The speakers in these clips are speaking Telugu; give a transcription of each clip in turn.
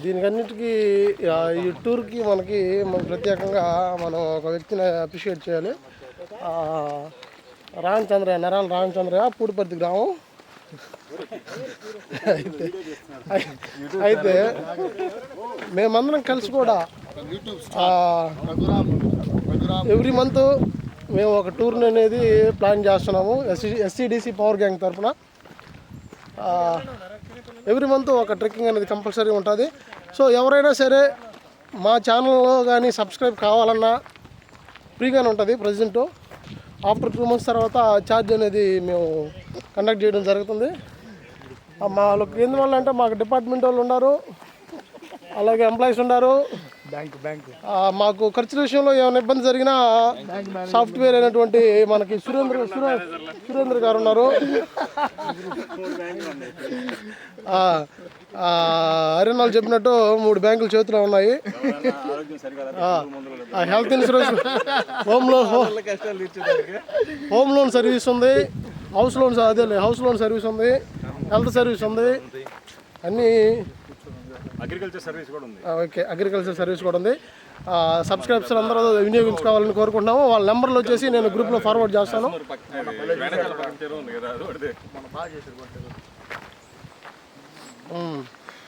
దీనికన్నిటికీ ఈ టూర్కి మనం ప్రత్యేకంగా మనం ఒక వ్యక్తిని అప్రిషియేట్ చేయాలి. నరాల రామచంద్రయ్య, పూడిపర్తి గ్రామం. అయితే మేమందరం కలిసి కూడా ఎవ్రీ మంత్ మేము ఒక టూర్ని అనేది ప్లాన్ చేస్తున్నాము. ఎస్సీడీసీ పవర్ గ్యాంగ్ తరఫున ఎవ్రీ మంత్ ఒక ట్రెక్కింగ్ అనేది కంపల్సరీ ఉంటుంది. సో ఎవరైనా సరే మా ఛానల్లో కానీ సబ్స్క్రైబ్ కావాలన్నా ఫ్రీగానే ఉంటుంది. ప్రజెంట్ ఆఫ్టర్ 2 months తర్వాత ఛార్జ్ అనేది మేము కండక్ట్ చేయడం జరుగుతుంది. మాకు ఎందువల్ల అంటే మాకు డిపార్ట్మెంట్ వాళ్ళు ఉన్నారు, అలాగే ఎంప్లాయీస్ ఉన్నారు. మాకు ఖర్చుల విషయంలో ఏమైనా ఇబ్బంది జరిగినా సాఫ్ట్వేర్ అయినటువంటి మనకి సురేంద్ర గారు ఉన్నారు. అరేనాలు చెప్పినట్టు 3 బ్యాంకులు చేతిలో ఉన్నాయి. Health insurance, home loan service ఉంది, హౌస్ లోన్ సర్వీస్ ఉంది, హెల్త్ సర్వీస్ ఉంది, అన్నీ అగ్రికల్చర్ సర్వీస్ కూడా ఉంది. ఓకే, అగ్రికల్చర్ సర్వీస్ కూడా ఉంది. సబ్స్క్రైబర్స్ అందరూ వినియోగించుకోవాలని కోరుకుంటున్నాము. వాళ్ళ నెంబర్లు వచ్చేసి నేను గ్రూప్లో ఫార్వర్డ్ చేస్తాను.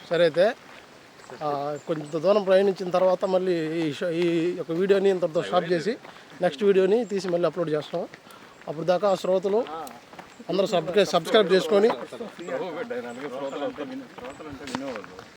సరే, అయితే కొంత దూరం ప్రయాణించిన తర్వాత మళ్ళీ ఈ యొక్క వీడియోని ఇంతటితో స్టాప్ చేసి నెక్స్ట్ వీడియోని తీసి మళ్ళీ అప్లోడ్ చేస్తాం. అప్పుడు దాకా శ్రోతలు అందరూ సబ్స్క్రైబ్ చేసుకొని